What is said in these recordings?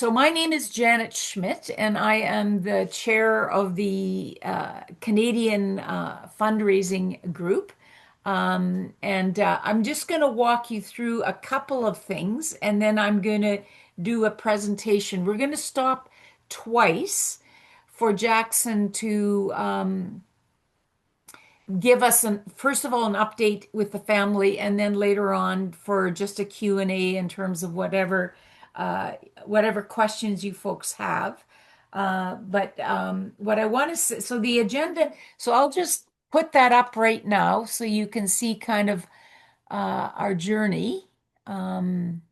So my name is Janet Schmidt, and I am the chair of the Canadian fundraising group. And I'm just going to walk you through a couple of things, and then I'm going to do a presentation. We're going to stop twice for Jackson to give us first of all an update with the family, and then later on for just a Q&A in terms of whatever questions you folks have. But what I want to say, so the agenda, so I'll just put that up right now so you can see kind of our journey. Um,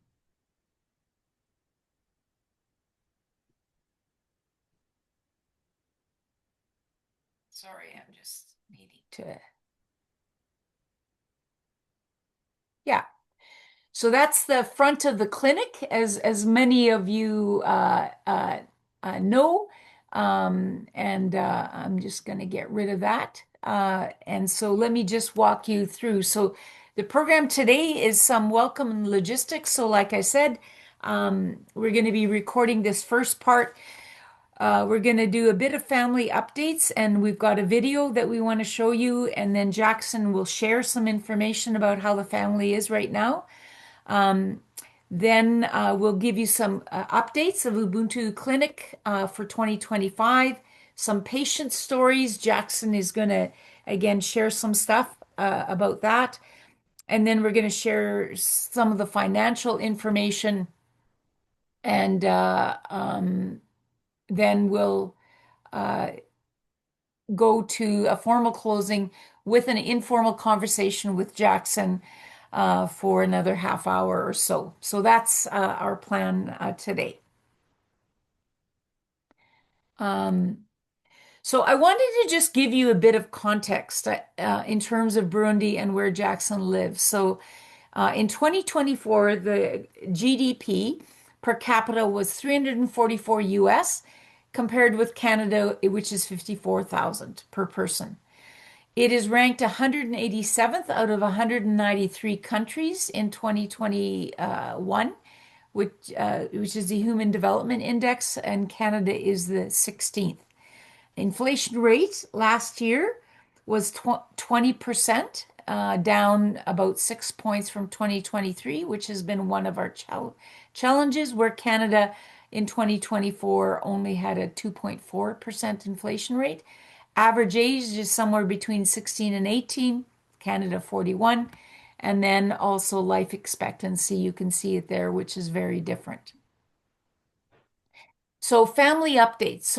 Sorry, I'm just needing to, yeah. So that's the front of the clinic, as many of you know. And I'm just going to get rid of that. And so let me just walk you through. So the program today is some welcome and logistics. So like I said, we're going to be recording this first part. We're going to do a bit of family updates, and we've got a video that we want to show you. And then Jackson will share some information about how the family is right now. Um, then we'll give you some updates of Ubuntu Clinique for 2025, some patient stories. Jackson is going to again share some stuff about that. And then we're going to share some of the financial information. And then we'll uh, go to a formal closing with an informal conversation with Jackson for another half hour or so. So that's our plan today. Um, so I wanted to just give you a bit of context in terms of Burundi and where Jackson lives. So in 2024, the GDP per capita was 344 US, compared with Canada, which is 54,000 per person. It is ranked 187th out of 193 countries in 2021, which is the Human Development Index, and Canada is the 16th. Inflation rate last year was 20%, down about 6 points from 2023, which has been one of our challenges, where Canada in 2024 only had a 2.4% inflation rate. Average age is somewhere between 16 and 18, Canada 41. And then also life expectancy, you can see it there, which is very different. So family updates.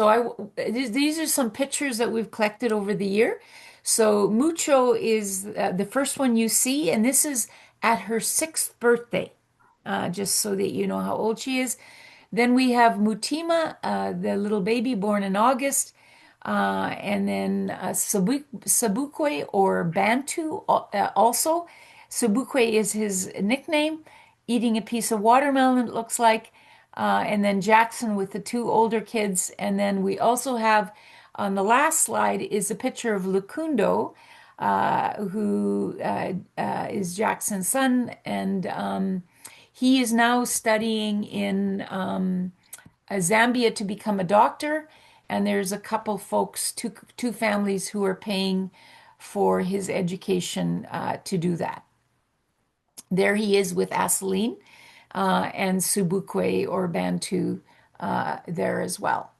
These are some pictures that we've collected over the year. So Mucho is the first one you see, and this is at her sixth birthday, just so that you know how old she is. Then we have Mutima, the little baby born in August, and then Sabukwe or Bantu also. Sabukwe is his nickname, eating a piece of watermelon, it looks like. And then Jackson with the two older kids. And then we also have on the last slide is a picture of Lukundo, who is Jackson's son. And he is now studying in Zambia to become a doctor. And there's a couple folks, two families who are paying for his education to do that. There he is with Aseline and Subukwe or Bantu there as well.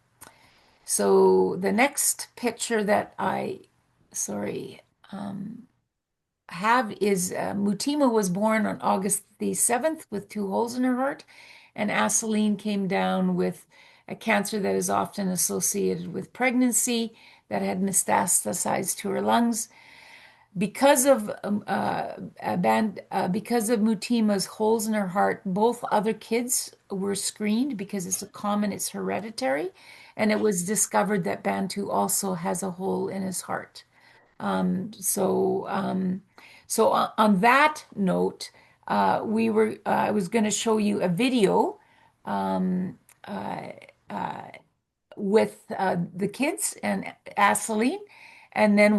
So the next picture that sorry, have is Mutima was born on August the 7th with two holes in her heart, and Aseline came down with a cancer that is often associated with pregnancy that had metastasized to her lungs. Because of Mutima's holes in her heart, both other kids were screened because it's hereditary, and it was discovered that Bantu also has a hole in his heart. Um, so, um, so on that note, I was going to show you a video um, uh, uh, with the kids and Aseline, and then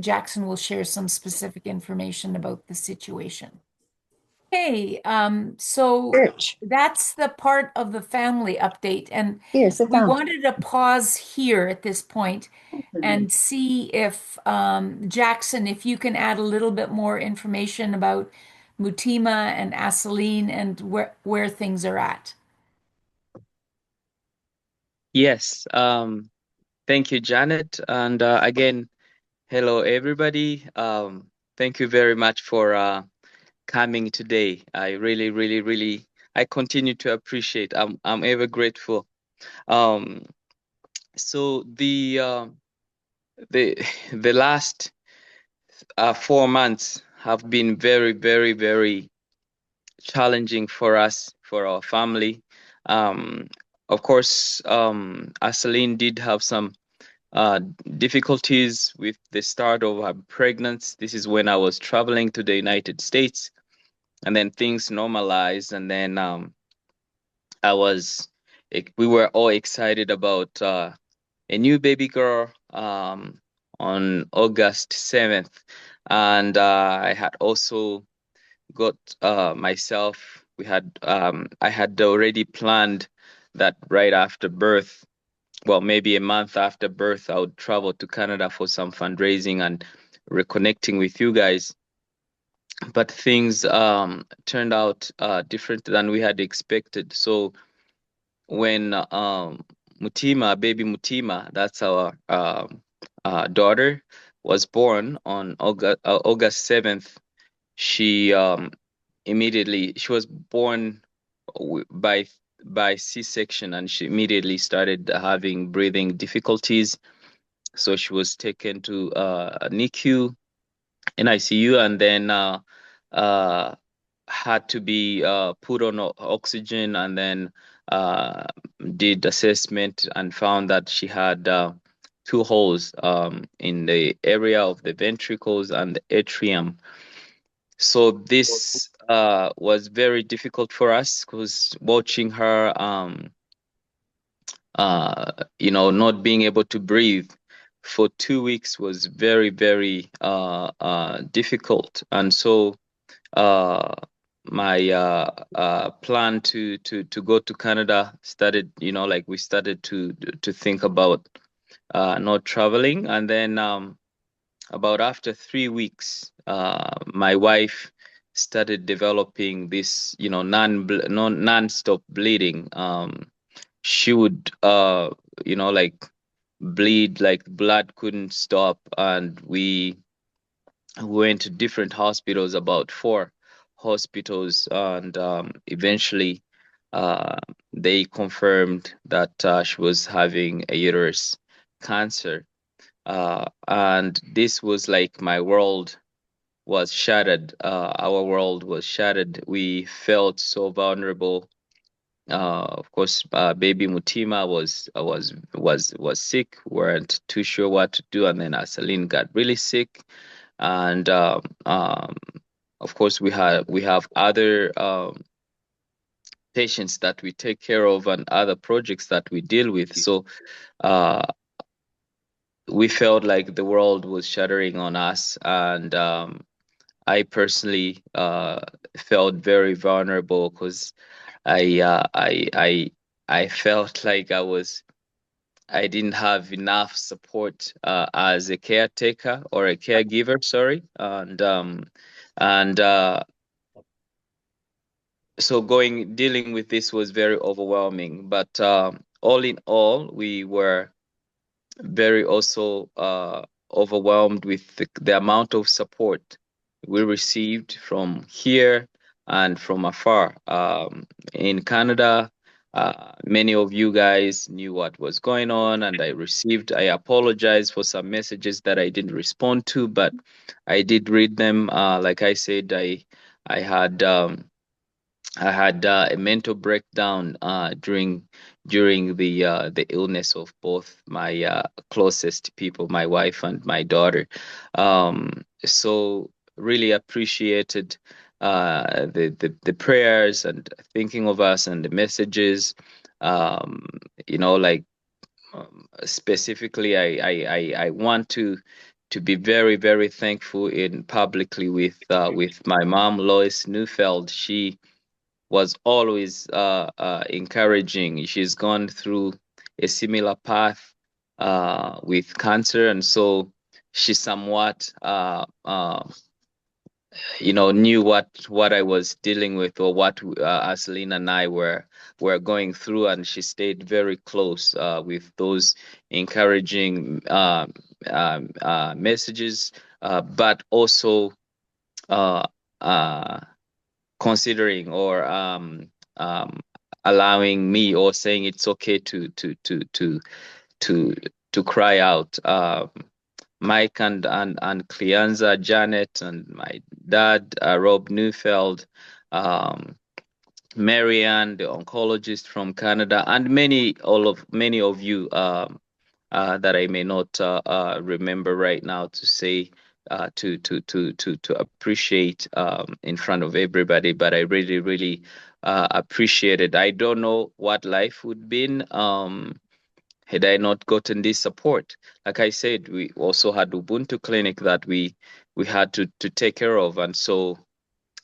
Jackson will share some specific information about the situation. Okay, so Church. that's the part of the family update, and Here, sit we down. wanted to pause here at this point and see if Jackson, if you can add a little bit more information about Mutima and Asaline and where things are at. Yes, thank you, Janet. And again, hello, everybody. Thank you very much for coming today. I really, really, really, I continue to appreciate. I'm ever grateful. Um, so the the last 4 months have been very, very, very challenging for us, for our family. Um, of course, Aseline did have some uh, difficulties with the start of her pregnancy. This is when I was traveling to the United States, and then things normalized, and then I was, we were all excited about a new baby girl on August 7th, and I had also got myself. I had already planned that right after birth, well, maybe a month after birth, I would travel to Canada for some fundraising and reconnecting with you guys. But things turned out different than we had expected. So when baby Mutima, that's our daughter, was born on August 7th, she she was born by C-section, and she immediately started having breathing difficulties. So she was taken to NICU, NICU, and then uh, had to be put on oxygen, and then uh, did assessment and found that she had two holes in the area of the ventricles and the atrium. So this was very difficult for us because watching her not being able to breathe for 2 weeks was very, very difficult. And so uh, my plan to go to Canada started, like we started to think about not traveling. And then about after 3 weeks, my wife started developing this, non-stop bleeding. She would like bleed, like blood couldn't stop, and we went to different hospitals, about four hospitals, and eventually uh, they confirmed that she was having a uterus cancer. And this was like my world was shattered. Our world was shattered. We felt so vulnerable. Of course, baby Mutima was sick. weren't too sure what to do, and then Asaline got really sick, and of course we have other patients that we take care of and other projects that we deal with. So uh, we felt like the world was shattering on us, and I personally felt very vulnerable because I uh, I I I felt like I didn't have enough support as a caretaker or a caregiver, sorry, and so going dealing with this was very overwhelming. But all in all, we were very also overwhelmed with the amount of support we received from here and from afar. In Canada, many of you guys knew what was going on, and I apologize for some messages that I didn't respond to, but I did read them. Like I said, I had a mental breakdown during the illness of both my closest people, my wife and my daughter. So really appreciated the prayers and thinking of us and the messages. Like specifically, I want to to be very, very thankful in publicly with my mom, Lois Neufeld. She was always encouraging. She's gone through a similar path with cancer, and so she somewhat knew what I was dealing with, or what Aslin and I were going through, and she stayed very close with those encouraging messages, but also uh, uh, considering, or um, allowing me, or saying it's okay to to cry out. Mike and Cleanza, Janet, and my dad, Rob Neufeld, um, Marianne, the oncologist from Canada, and many of you that I may not remember right now to say, to appreciate in front of everybody. But I really, really appreciate it. I don't know what life would been had I not gotten this support. Like I said, we also had Ubuntu Clinic that we had to take care of, and so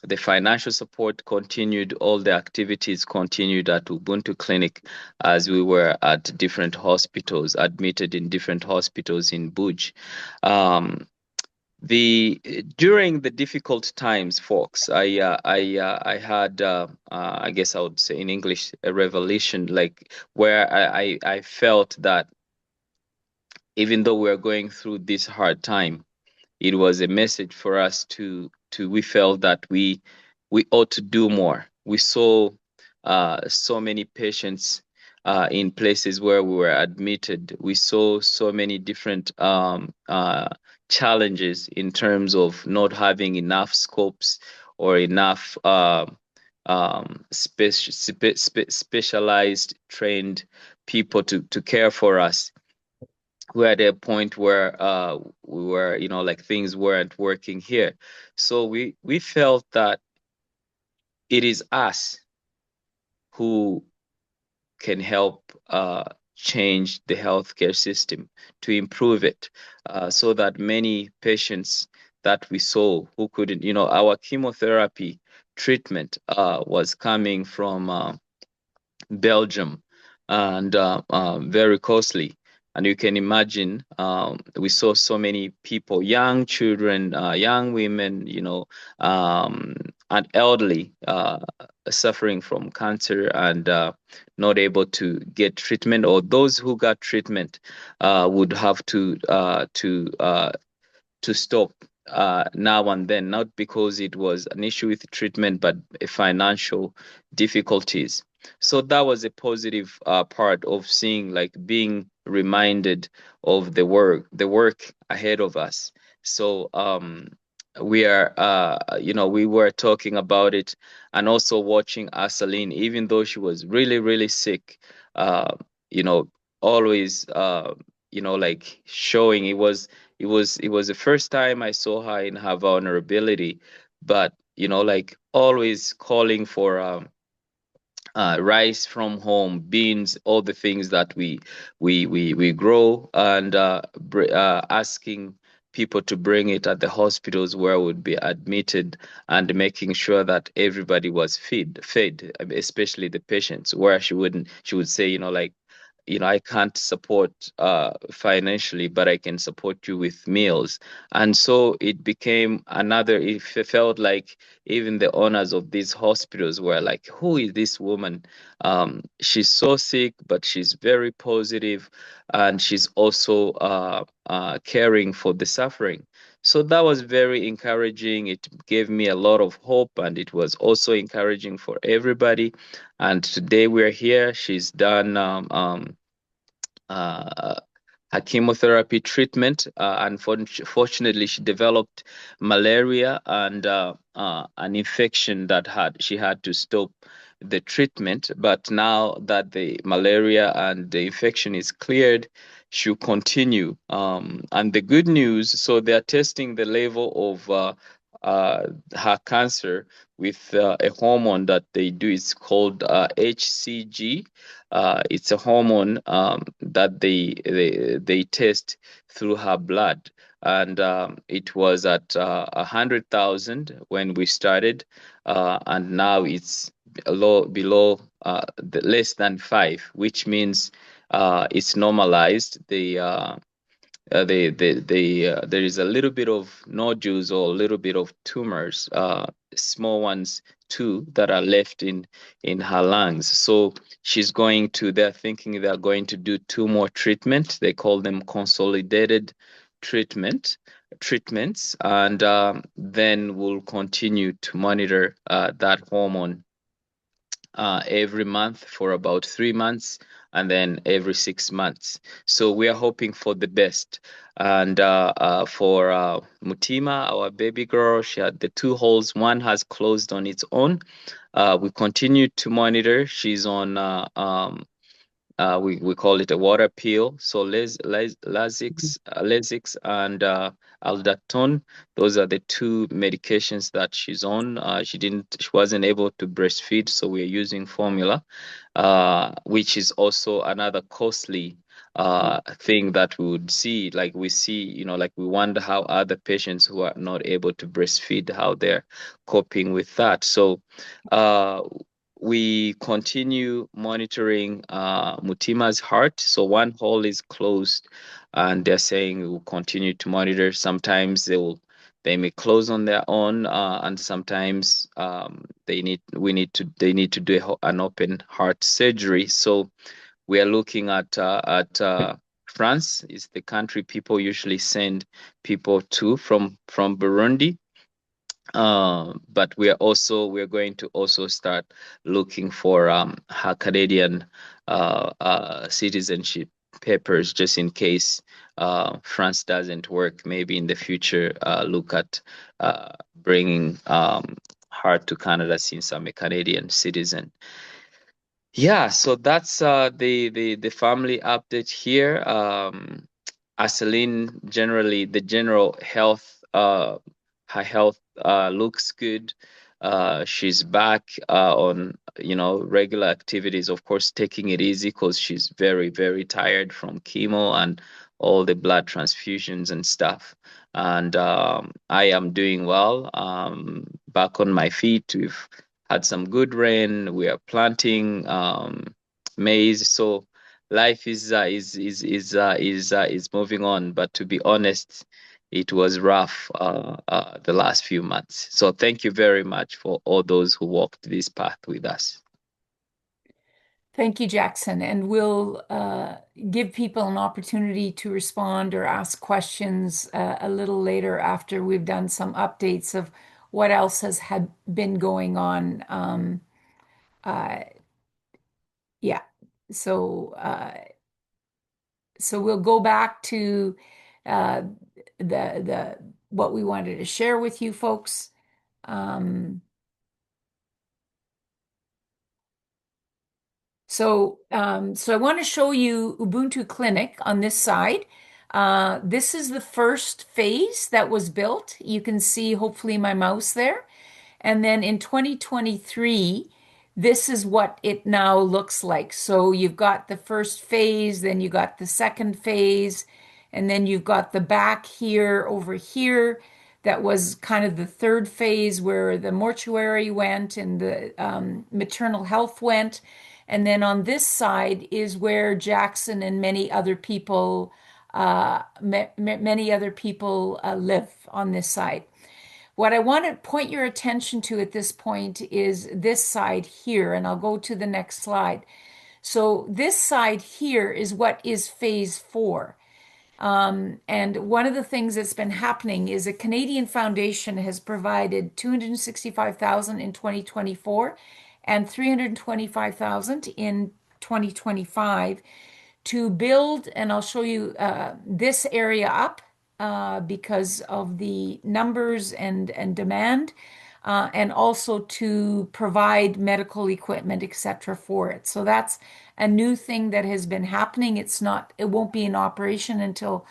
the financial support continued, all the activities continued at Ubuntu Clinic as we were at different hospitals, admitted in different hospitals in Buj. Um, the During the difficult times, folks, I had I guess I would say in English a revelation, like where I felt that even though we're going through this hard time, it was a message for us to we felt that we ought to do more. We saw so many patients in places where we were admitted. We saw so many different challenges in terms of not having enough scopes or enough specialized trained people to care for us. We're at a point where we were, like things weren't working here. So we felt that it is us who can help change the healthcare system, to improve it, so that many patients that we saw who couldn't, our chemotherapy treatment was coming from Belgium, and very costly. And you can imagine, we saw so many people, young children, young women, um, and elderly, suffering from cancer and not able to get treatment, or those who got treatment would have to stop now and then, not because it was an issue with treatment, but financial difficulties. So that was a positive part of seeing, like being reminded of the work ahead of us. So we were talking about it, and also watching Asaline, even though she was really, really sick, uh, you know, always, like showing it was the first time I saw her in her vulnerability, but like always calling for rice from home, beans, all the things that we grow, and asking people to bring it at the hospitals where would be admitted, and making sure that everybody was fed, especially the patients, where she would say, like, I can't support financially, but I can support you with meals. And so it became another, it felt like even the owners of these hospitals were like, who is this woman? She's so sick, but she's very positive, and she's also caring for the suffering. So that was very encouraging. It gave me a lot of hope, and it was also encouraging for everybody. And today we're here. She's done uh, her chemotherapy treatment. Unfortunately, she developed malaria and an infection that she had to stop the treatment. But now that the malaria and the infection is cleared, she'll continue. And the good news, so they're testing the level of her cancer with a hormone that they do. It's called HCG. It's a hormone that they test through her blood, and it was at 100,000 when we started, and now it's below less than five, which means it's normalized. There is a little bit of nodules or a little bit of tumors, small ones too, that are left in her lungs. So they're thinking they're going to do two more treatment. They call them consolidated treatment treatments, and then we'll continue to monitor that hormone every month for about 3 months, and then every 6 months. So we are hoping for the best. And for Mutima, our baby girl, she had the two holes. One has closed on its own. We continue to monitor. She's on we call it a water pill. So Lasix and Aldactone, those are the two medications that she's on. She wasn't able to breastfeed, so we're using formula, which is also another costly thing that we would see. Like we see, like we wonder how other patients who are not able to breastfeed, how they're coping with that. So uh, we continue monitoring Mutima's heart. So one hole is closed, and they're saying we will continue to monitor. Sometimes they may close on their own, and sometimes they need to do an open heart surgery. So we are looking at France is the country people usually send people to from Burundi. But we're going to also start looking for her Canadian citizenship papers, just in case France doesn't work. Maybe in the future, look at bringing her to Canada since I'm a Canadian citizen. Yeah, so that's the family update here. Aseline, generally the general health, her health looks good. She's back on, regular activities, of course, taking it easy because she's very, very tired from chemo and all the blood transfusions and stuff. And I am doing well. Back on my feet. We've had some good rain. We are planting maize. So life is moving on. But to be honest, it was rough the last few months. So thank you very much for all those who walked this path with us. Thank you, Jackson. And we'll give people an opportunity to respond or ask questions a little later after we've done some updates of what else has had been going on. Uh, yeah. So, so we'll go back to uh, the what we wanted to share with you folks. Um, so I want to show you Ubuntu Clinic on this side. This is the first phase that was built. You can see hopefully my mouse there. And then in 2023, this is what it now looks like. So you've got the first phase, then you got the second phase, and then you've got the back here over here. That was kind of the third phase where the mortuary went and the maternal health went. And then on this side is where Jackson and many other people live on this side. What I want to point your attention to at this point is this side here, and I'll go to the next slide. So this side here is what is phase four. And one of the things that's been happening is a Canadian foundation has provided 265,000 in 2024 and 325,000 in 2025 to build, and I'll show you this area up because of the numbers and demand, and also to provide medical equipment, etc., for it. So that's a new thing that has been happening. It won't be in operation until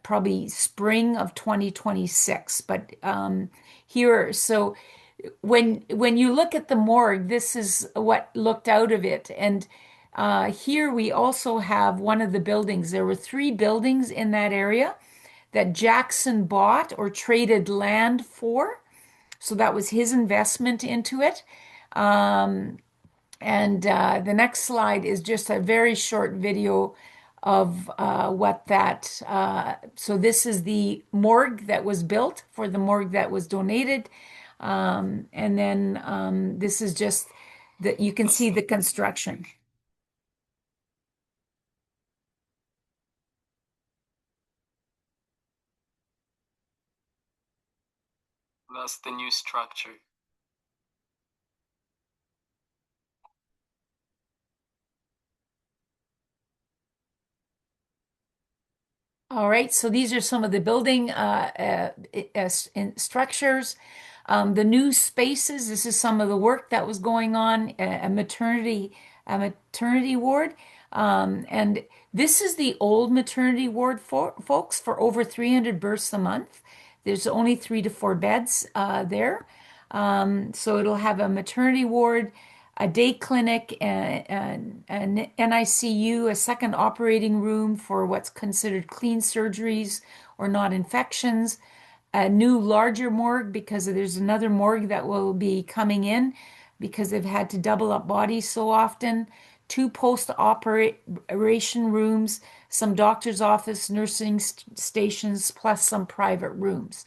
probably spring of 2026. But here, so when you look at the morgue, this is what looked out of it. And here we also have one of the buildings. There were three buildings in that area that Jackson bought or traded land for. So that was his investment into it. Um, and the next slide is just a very short video of what that. So this is the morgue that was built for the morgue that was donated. And then this is just that you can see the construction. That's the new structure. All right, so these are some of the building structures. The new spaces, this is some of the work that was going on, a maternity ward. And this is the old maternity ward for folks for over 300 births a month. There's only 3 to 4 beds there. So it'll have a maternity ward, a day clinic, an NICU, a second operating room for what's considered clean surgeries or not infections, a new larger morgue because there's another morgue that will be coming in because they've had to double up bodies so often, two post-operation rooms, some doctor's office, nursing stations, plus some private rooms.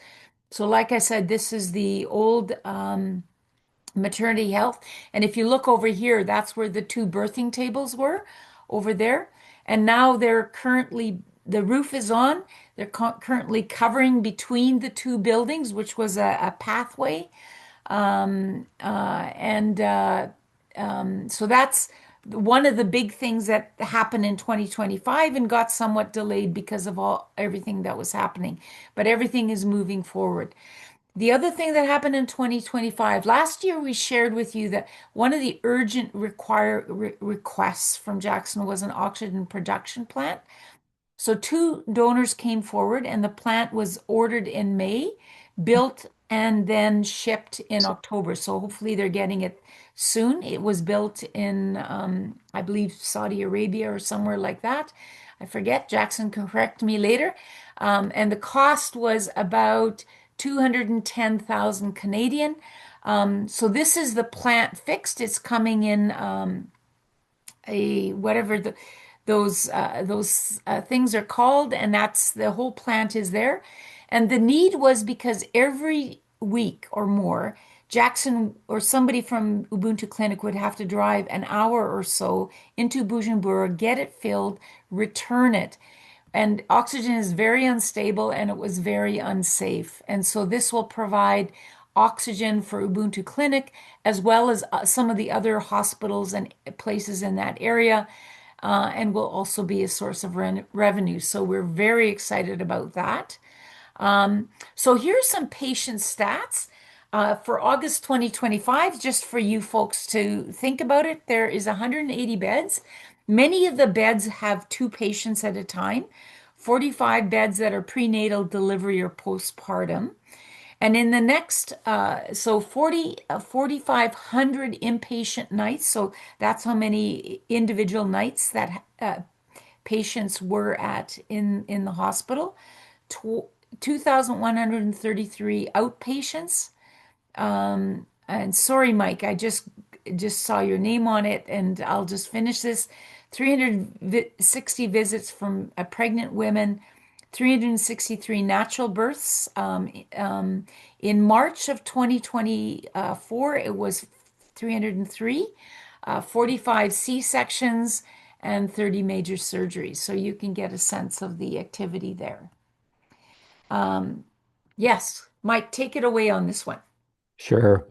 So, like I said, this is the old maternity health. And if you look over here, that's where the two birthing tables were over there. And now the roof is on. They're currently covering between the two buildings, which was a pathway. So that's one of the big things that happened in 2025 and got somewhat delayed because of everything that was happening. But everything is moving forward. The other thing that happened in 2025, last year we shared with you that one of the urgent requests from Jackson was an oxygen production plant. So two donors came forward, and the plant was ordered in May, built, and then shipped in October. So hopefully they're getting it soon. It was built in, I believe, Saudi Arabia or somewhere like that. I forget. Jackson can correct me later. And the cost was about 210,000 Canadian. So this is the plant fixed. It's coming in a whatever those things are called, and that's the whole plant is there. And the need was because every week or more, Jackson or somebody from Ubuntu Clinic would have to drive an hour or so into Bujumbura, get it filled, return it. And oxygen is very unstable and it was very unsafe. And so this will provide oxygen for Ubuntu Clinic as well as some of the other hospitals and places in that area, and will also be a source of revenue. So we're very excited about that. So here's some patient stats. For August 2025, just for you folks to think about it, there is 180 beds. Many of the beds have two patients at a time, 45 beds that are prenatal delivery or postpartum. And in the next, so 4,500 inpatient nights. So that's how many individual nights that patients were at in the hospital. 2,133 outpatients. And sorry, Mike, I just saw your name on it, and I'll just finish this. 360 visits from pregnant women, 363 natural births. In March of 2024, it was 303, 45 C-sections, and 30 major surgeries. So you can get a sense of the activity there. Yes, Mike, take it away on this one. Sure.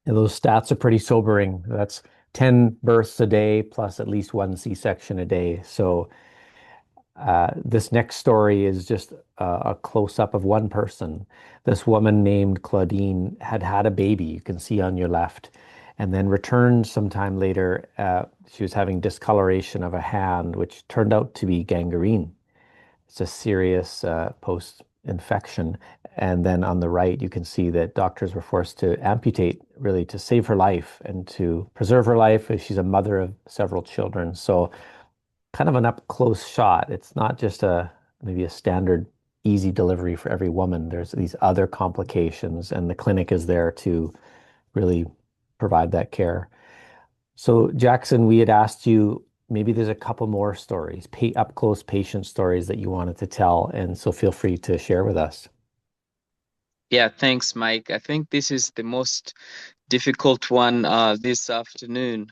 And those stats are pretty sobering. That's 10 births a day plus at least one C-section a day. So this next story is just a close-up of one person. This woman named Claudine had had a baby, you can see on your left, and then returned sometime later. She was having discoloration of a hand, which turned out to be gangrene. It's a serious post-infection. And then on the right, you can see that doctors were forced to amputate really to save her life and to preserve her life. She's a mother of several children. So kind of an up close shot. It's not just a maybe a standard easy delivery for every woman. There's these other complications, and the clinic is there to really provide that care. So, Jackson, we had asked you maybe there's a couple more stories, up close patient stories that you wanted to tell, and so feel free to share with us. Yeah, thanks, Mike. I think this is the most difficult one this afternoon.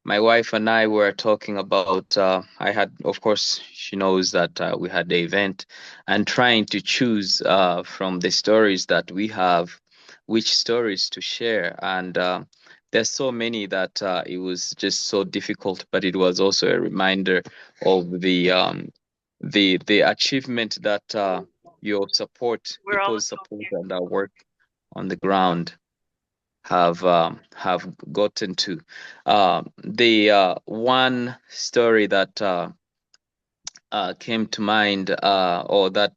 My wife and I were talking about, I had, of course, she knows that we had the event, and trying to choose from the stories that we have, which stories to share. And there's so many that it was just so difficult, but it was also a reminder of the achievement that your support, people's support and our work on the ground have gotten to. The one story that came to mind, or that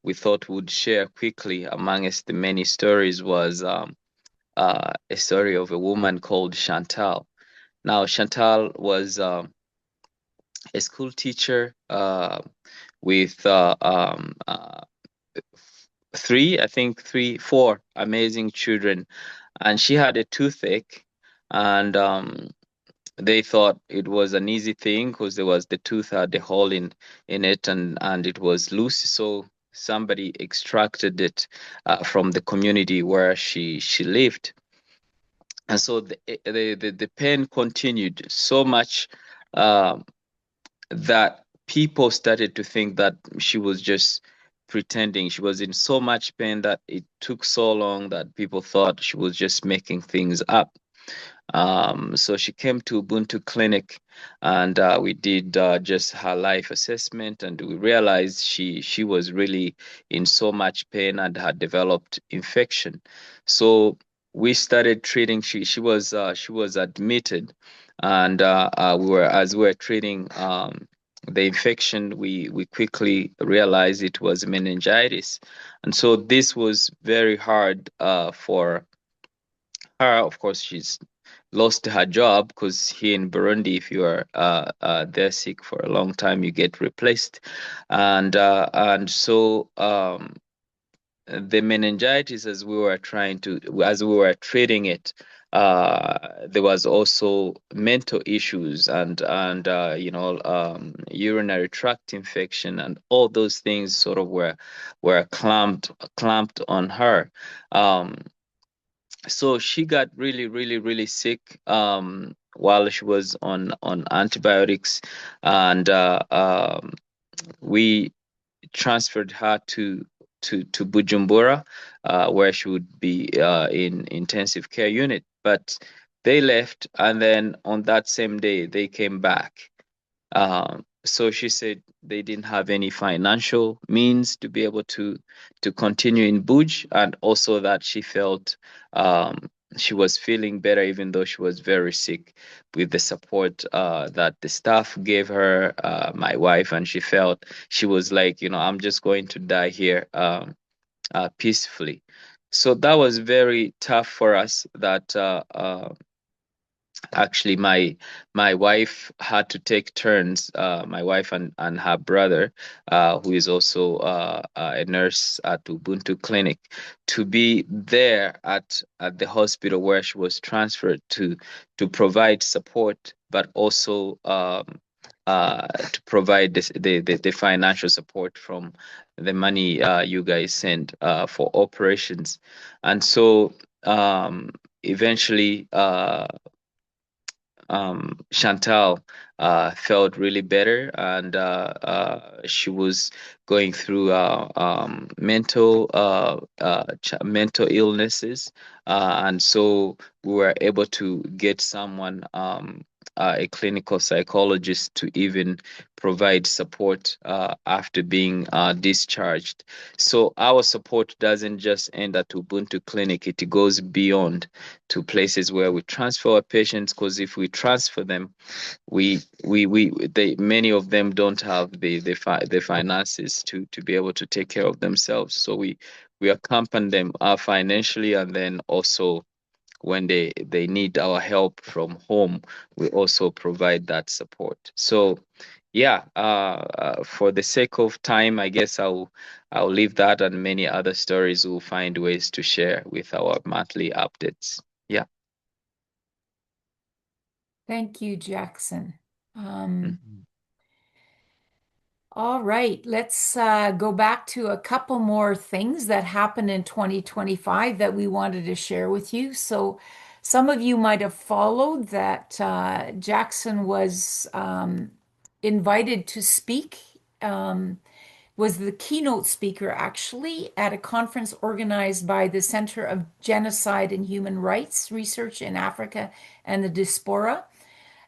we thought would share quickly amongst the many stories, was a story of a woman called Chantal. Now, Chantal was a school teacher with four amazing children, and she had a toothache, and they thought it was an easy thing because there was the tooth had a hole in it, and it was loose, so somebody extracted it from the community where she lived, and so the pain continued so much um, that people started to think that she was just pretending. She was in so much pain that it took so long that people thought she was just making things up. So she came to Ubuntu Clinic, and we did just her life assessment, and we realized she was really in so much pain and had developed infection. So we started treating. She was admitted, and we were treating the infection. We quickly realized it was meningitis, and so this was very hard for her. Of course, she's lost her job because here in Burundi, if you are there sick for a long time, you get replaced, and so the meningitis, as we were treating it, there was also mental issues and urinary tract infection, and all those things sort of were clamped on her. Um, so she got really, really, really sick while she was on antibiotics, and we transferred her to Bujumbura, where she would be in intensive care unit. But they left, and then on that same day they came back. So she said they didn't have any financial means to be able to continue in Buj, and also that she felt she was feeling better even though she was very sick with the support that the staff gave her, my wife, and she felt she was like, I'm just going to die here peacefully. So that was very tough for us that actually my wife had to take turns, my wife and her brother, who is also a nurse at Ubuntu Clinic, to be there at the hospital where she was transferred to provide support, but also to provide the financial support from the money you guys send for operations. And so eventually Chantal felt really better, and she was going through mental illnesses, and so we were able to get someone a clinical psychologist to even provide support after being discharged. So our support doesn't just end at Ubuntu Clinic, it goes beyond to places where we transfer our patients, because if we transfer them, many of them don't have the finances to be able to take care of themselves. So we accompany them financially, and then also when they need our help from home, we also provide that support. So yeah, for the sake of time, I guess I'll leave that, and many other stories we'll find ways to share with our monthly updates. Yeah. Thank you, Jackson. Um, Mhm. all right, let's go back to a couple more things that happened in 2025 that we wanted to share with you. So, some of you might have followed that Jackson was invited to speak, was the keynote speaker actually at a conference organized by the Center of Genocide and Human Rights Research in Africa and the Diaspora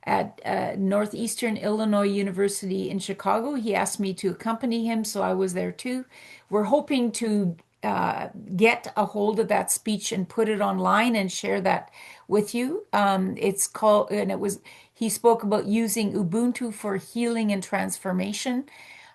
at Northeastern Illinois University in Chicago. He asked me to accompany him, so I was there too. We're hoping to get a hold of that speech and put it online and share that with you. It's called, and it was, he spoke about using Ubuntu for healing and transformation.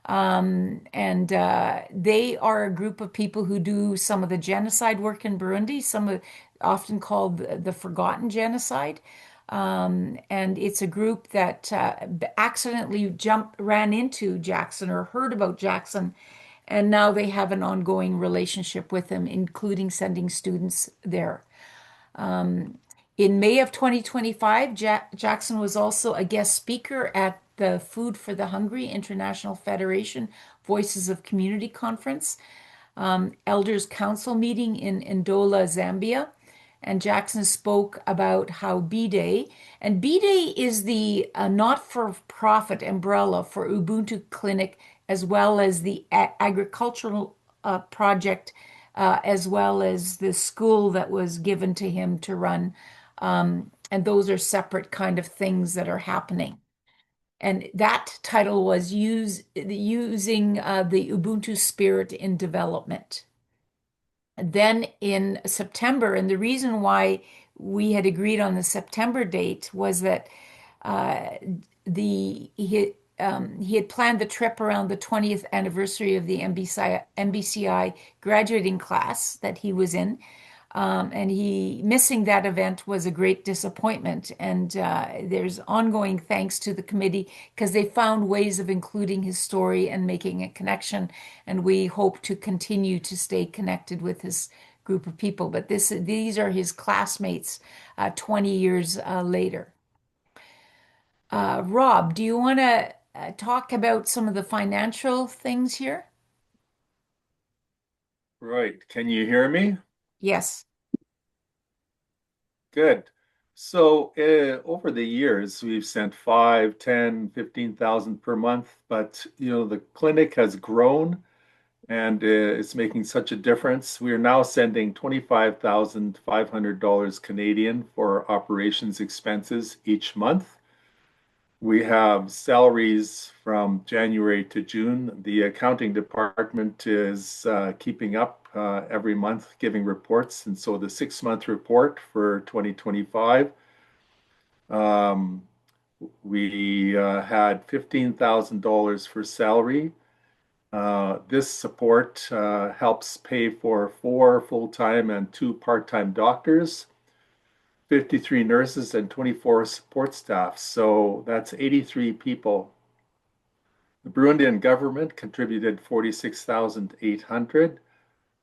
And they are a group of people who do some of the genocide work in Burundi, some of often called the forgotten genocide. And it's a group that accidentally ran into Jackson or heard about Jackson, and now they have an ongoing relationship with him, including sending students there. In May of 2025, Jackson was also a guest speaker at the Food for the Hungry International Federation Voices of Community Conference, Elders Council meeting in Ndola, Zambia. And Jackson spoke about how B-Day, and B-Day is the not-for-profit umbrella for Ubuntu Clinic, as well as the agricultural project, as well as the school that was given to him to run. And those are separate kind of things that are happening. And that title was Using the Ubuntu Spirit in Development. Then in September, and the reason why we had agreed on the September date was that uh, he had planned the trip around the 20th anniversary of the MBCI graduating class that he was in. And he missing that event was a great disappointment. And there's ongoing thanks to the committee because they found ways of including his story and making a connection. And we hope to continue to stay connected with this group of people. But these are his classmates 20 years later. Rob, do you want to talk about some of the financial things here? Right. Can you hear me? Yes. Good. So over the years, we've sent 5, 10, 15,000 per month, but the clinic has grown and it's making such a difference. We are now sending $25,500 Canadian for operations expenses each month. We have salaries from January to June. The accounting department is keeping up every month, giving reports. And so the 6 month report for 2025, um, we had $15,000 for salary. This support helps pay for 4 full-time and 2 part-time doctors, 53 nurses, and 24 support staff. So that's 83 people. The Burundian government contributed 46,800,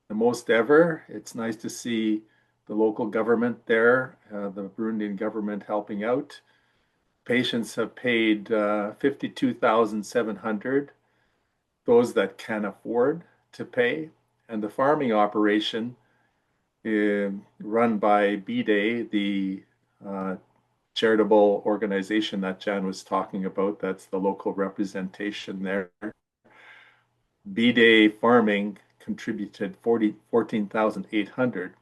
the most ever. It's nice to see the local government there, the Burundian government helping out. Patients have paid 52,700, those that can afford to pay. And the farming operation run by B-Day, the uh, charitable organization that Jan was talking about, that's the local representation there. B-Day Farming contributed 14,800.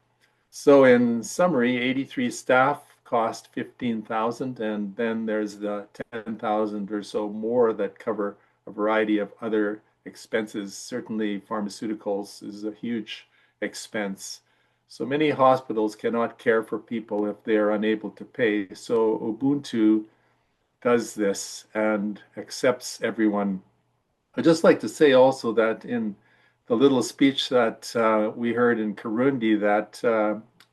So in summary, 83 staff cost 15,000, and then there's the 10,000 or so more that cover a variety of other expenses. Certainly, pharmaceuticals is a huge expense. So many hospitals cannot care for people if they are unable to pay. So Ubuntu does this and accepts everyone. I'd just like to say also that in the little speech that we heard in Kirundi that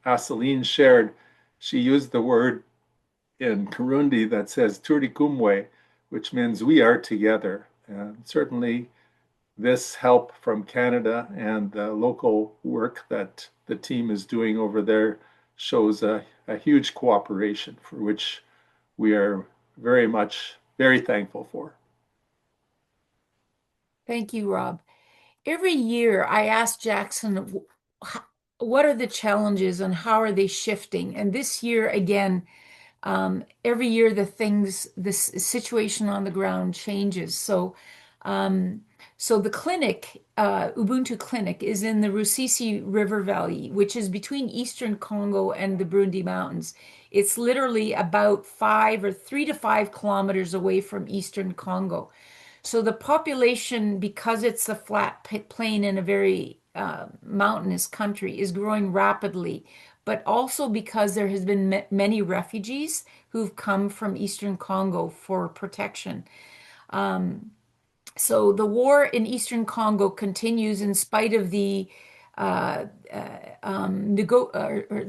Aseline shared, she used the word in Kirundi that says Turi Kumwe, which means we are together. And certainly this help from Canada and the local work that the team is doing over there shows a huge cooperation for which we are very thankful for. Thank you, Rob. Every year I ask Jackson, what are the challenges and how are they shifting? And this year, again, every year this situation on the ground changes. So the clinic, Ubuntu Clinic, is in the Rusizi River Valley, which is between Eastern Congo and the Burundi Mountains. It's literally about 3 to 5 kilometers away from Eastern Congo. So the population, because it's a flat plain in a very mountainous country, is growing rapidly, but also because there has been many refugees who've come from Eastern Congo for protection. So the war in Eastern Congo continues in spite of uh,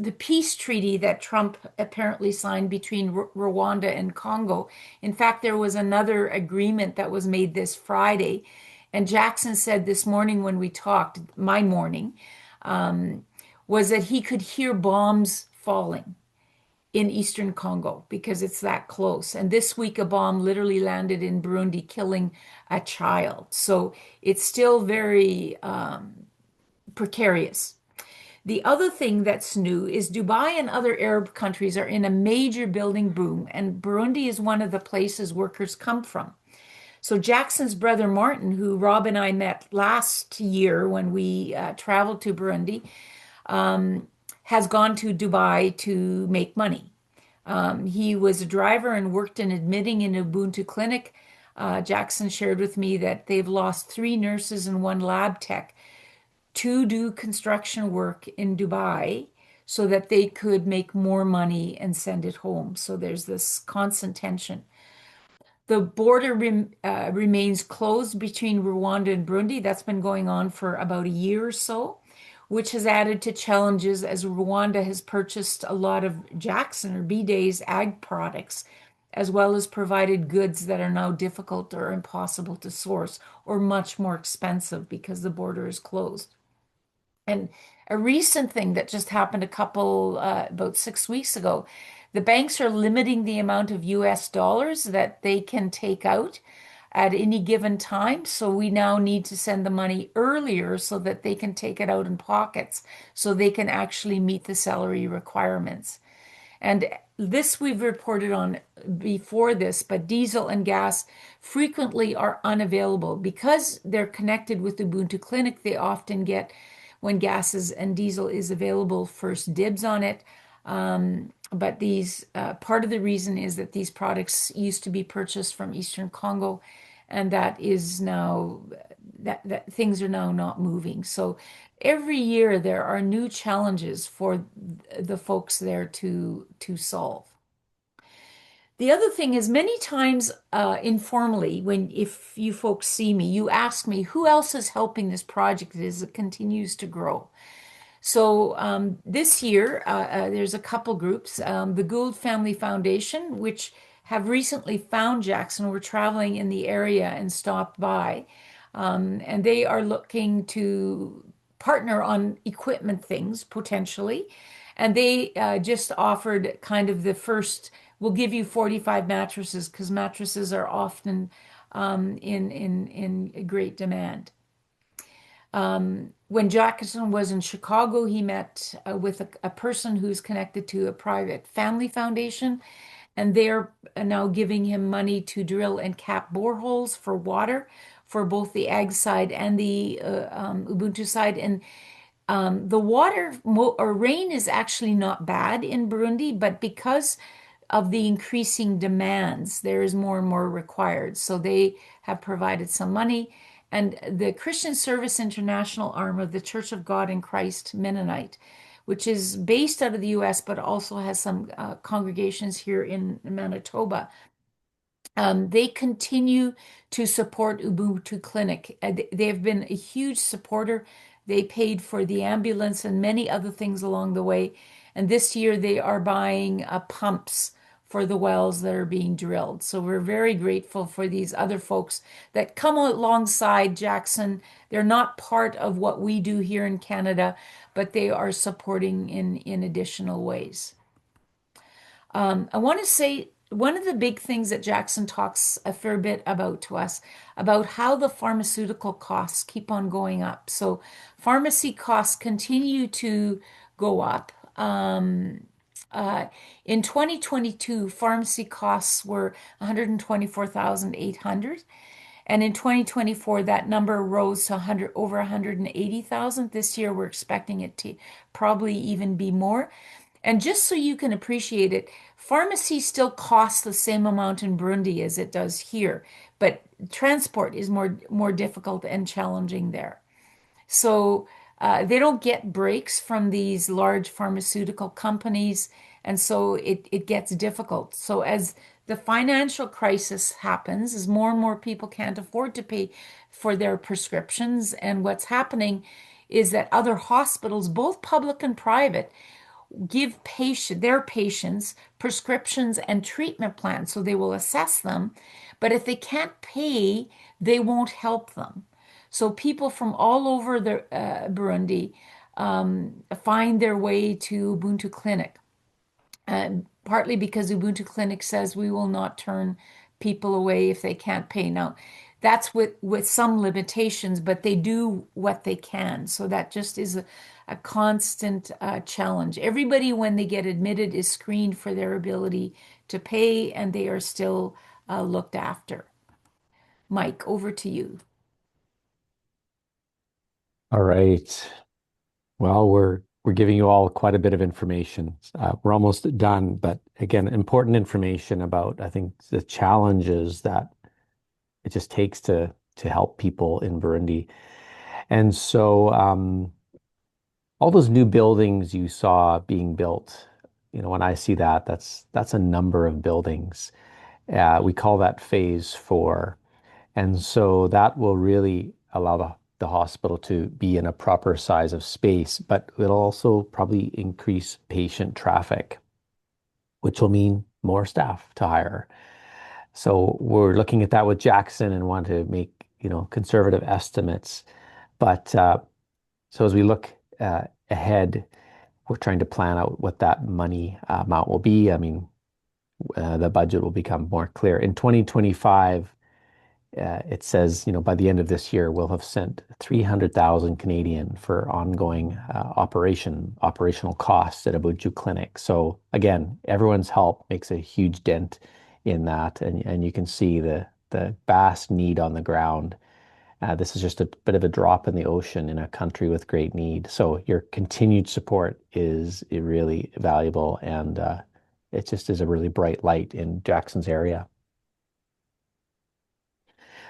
the peace treaty that Trump apparently signed between Rwanda and Congo. In fact, there was another agreement that was made this Friday. And Jackson said this morning when we talked, my morning, was that he could hear bombs falling in Eastern Congo because it's that close. And this week, a bomb literally landed in Burundi, killing a child. So it's still very precarious. The other thing that's new is Dubai and other Arab countries are in a major building boom, and Burundi is one of the places workers come from. So Jackson's brother Martin, who Rob and I met last year when we traveled to Burundi, has gone to Dubai to make money. He was a driver and worked in admitting in Ubuntu Clinic. Jackson shared with me that they've lost 3 nurses and 1 lab tech to do construction work in Dubai so that they could make more money and send it home. So there's this constant tension. The border remains closed between Rwanda and Burundi. That's been going on for about a year or so, which has added to challenges as Rwanda has purchased a lot of Jackson or B-Day's ag products, as well as provided goods that are now difficult or impossible to source or much more expensive because the border is closed. And a recent thing that just happened about 6 weeks ago, the banks are limiting the amount of US dollars that they can take out at any given time. So we now need to send the money earlier so that they can take it out in pockets so they can actually meet the salary requirements. And this we've reported on before this, but diesel and gas frequently are unavailable. Because they're connected with Ubuntu Clinic, they often get, when gases and diesel is available, first dibs on it. But part of the reason is that these products used to be purchased from Eastern Congo, and that is now that things are now not moving. So every year there are new challenges for the folks there to solve. The other thing is many times informally, if you folks see me, you ask me who else is helping this project as it continues to grow. So this year, there's a couple groups. The Gould Family Foundation, which have recently found Jackson, were traveling in the area and stopped by. And they are looking to partner on equipment things potentially. And they just offered kind of the first, we'll give you 45 mattresses because mattresses are often in great demand. When Jackson was in Chicago, he met with a person who's connected to a private family foundation, and they're now giving him money to drill and cap boreholes for water for both the ag side and the Ubuntu side. And The water or rain is actually not bad in Burundi, but because of the increasing demands, there is more and more required. So they have provided some money. And the Christian Service International arm of the Church of God in Christ Mennonite, which is based out of the US, but also has some congregations here in Manitoba, they continue to support Ubuntu Clinic. They have been a huge supporter. They paid for the ambulance and many other things along the way. And this year they are buying pumps for the wells that are being drilled. So we're very grateful for these other folks that come alongside Jackson. They're not part of what we do here in Canada, but they are supporting in additional ways. I want to say one of the big things that Jackson talks a fair bit about to us about how the pharmaceutical costs keep on going up. So pharmacy costs continue to go up. Uh, in 2022, pharmacy costs were 124,800. And in 2024, that number rose to 100, over 180,000. This year, we're expecting it to probably even be more. And just so you can appreciate it, pharmacy still costs the same amount in Burundi as it does here, but transport is more difficult and challenging there. So they don't get breaks from these large pharmaceutical companies, and so it gets difficult. So as the financial crisis happens, as more and more people can't afford to pay for their prescriptions, and what's happening is that other hospitals, both public and private, give their patients prescriptions and treatment plans. So they will assess them, but if they can't pay, they won't help them. So people from all over Burundi find their way to Ubuntu Clinic, partly because Ubuntu Clinic says we will not turn people away if they can't pay. Now, that's with some limitations, but they do what they can. So that just is a constant challenge. Everybody, when they get admitted, is screened for their ability to pay, and they are still looked after. Mike, over to you. All right. Well, we're giving you all quite a bit of information. We're almost done, but again, important information about, I think, the challenges that it just takes to help people in Burundi. And so all those new buildings you saw being built, when I see that, that's a number of buildings. We call that phase 4. And so that will really allow the hospital to be in a proper size of space, but it'll also probably increase patient traffic, which will mean more staff to hire. So we're looking at that with Jackson and want to make, conservative estimates. But so as we look ahead, we're trying to plan out what that money amount will be. I mean, the budget will become more clear. In 2025, it says, by the end of this year, we'll have sent 300,000 Canadian for ongoing operational costs at Ubuntu Clinic. So again, everyone's help makes a huge dent in that, and you can see the vast need on the ground. This is just a bit of a drop in the ocean in a country with great need. So your continued support is really valuable, and it just is a really bright light in Jackson's area.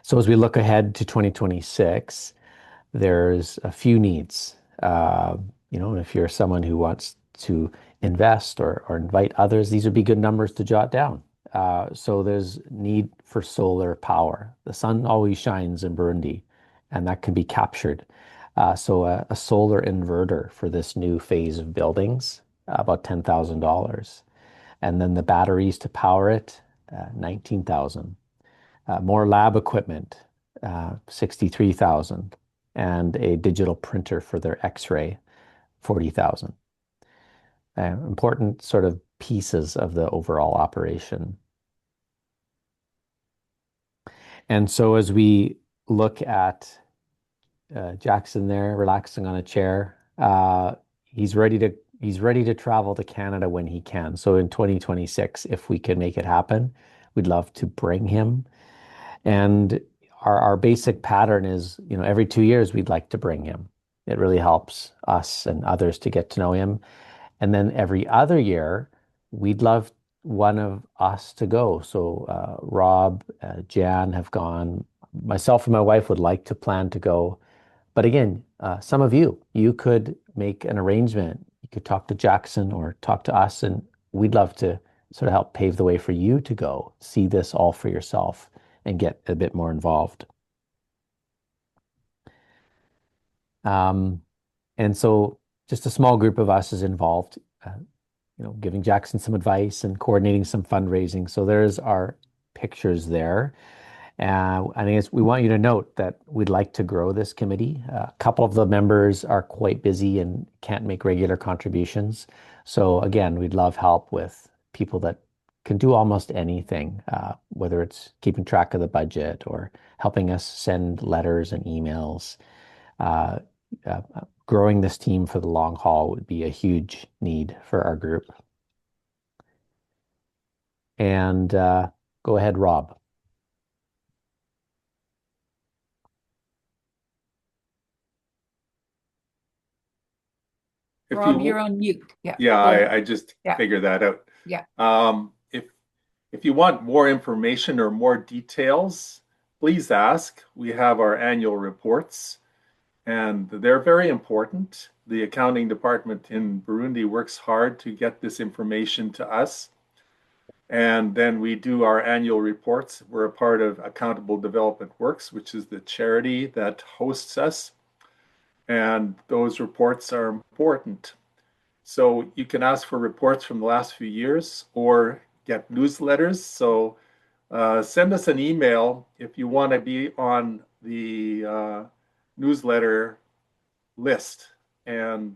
So as we look ahead to 2026, there's a few needs. If you're someone who wants to invest or invite others, these would be good numbers to jot down. So there's need for solar power. The sun always shines in Burundi, and that can be captured. So a solar inverter for this new phase of buildings, about $10,000. And then the batteries to power it, 19,000. More lab equipment, 63,000, and a digital printer for their X-ray, 40,000. Important sort of pieces of the overall operation. And so as we look at Jackson there relaxing on a chair, he's ready to travel to Canada when he can. So in 2026, if we can make it happen, we'd love to bring him. And our basic pattern is, every 2 years we'd like to bring him. It really helps us and others to get to know him. And then every other year, we'd love one of us to go. So Rob, Jan have gone. Myself and my wife would like to plan to go. But again, some of you could make an arrangement. You could talk to Jackson or talk to us, and we'd love to sort of help pave the way for you to go see this all for yourself and get a bit more involved. Um, and so just a small group of us is involved, giving Jackson some advice and coordinating some fundraising. So there's our pictures there. I think we want you to note that we'd like to grow this committee. A couple of the members are quite busy and can't make regular contributions. So again, we'd love help with people that can do almost anything, whether it's keeping track of the budget or helping us send letters and emails. Uh, Growing this team for the long haul would be a huge need for our group. And go ahead, Rob. If Rob, you're you, on mute. Yeah, yeah, go ahead. I just Yeah, figured that out. yeah. If you want more information or more details, please ask. We have our annual reports, and they're very important. The accounting department in Burundi works hard to get this information to us. And then we do our annual reports. We're a part of Accountable Development Works, which is the charity that hosts us. And those reports are important. So you can ask for reports from the last few years or get newsletters. So send us an email if you want to be on the newsletter list. And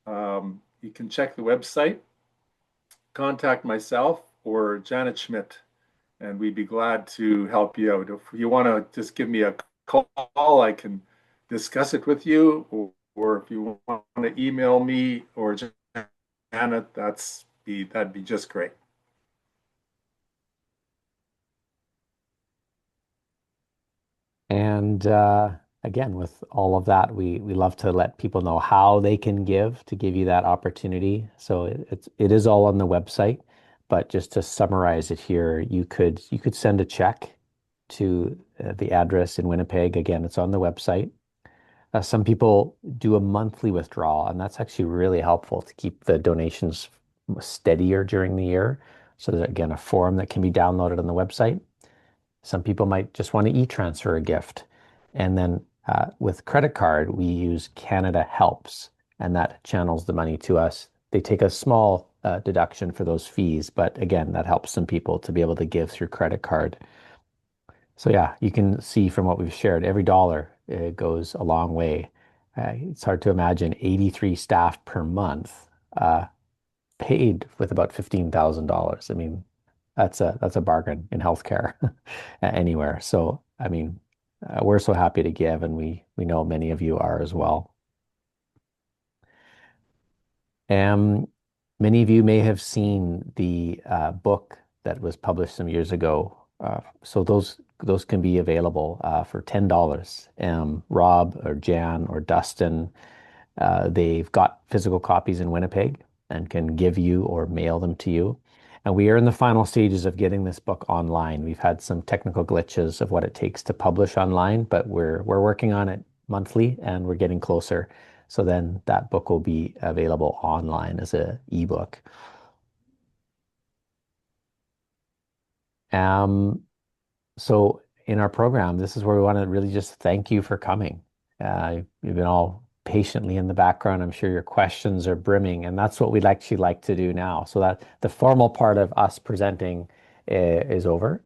you can check the website, contact myself or Janet Schmidt, and we'd be glad to help you out. If you want to just give me a call, I can discuss it with you, or if you want to email me or Janet, that'd be just great. And again, with all of that, we love to let people know how they can give to give you that opportunity. So it is all on the website, but just to summarize it here, you could send a check to the address in Winnipeg. Again, it's on the website. Some people do a monthly withdrawal, and that's actually really helpful to keep the donations steadier during the year. So there's again a form that can be downloaded on the website. Some people might just want to e-transfer a gift. And then with credit card, we use Canada Helps, and that channels the money to us. They take a small deduction for those fees, but again, that helps some people to be able to give through credit card. So yeah, you can see from what we've shared, every dollar goes a long way. It's hard to imagine 83 staff per month paid with about $15,000. I mean, that's a bargain in healthcare anywhere. So, I mean, we're so happy to give, and we know many of you are as well. Um, Many of you may have seen the book that was published some years ago. So those can be available for $10. Rob or Jan or Dustin, they've got physical copies in Winnipeg and can give you or mail them to you. And we are in the final stages of getting this book online. We've had some technical glitches of what it takes to publish online, but we're working on it monthly and we're getting closer. So then that book will be available online as an ebook. Um, so in our program, this is where we want to really just thank you for coming. You've been all patiently in the background. I'm sure your questions are brimming, and that's what we'd actually like to do now. So that the formal part of us presenting is over,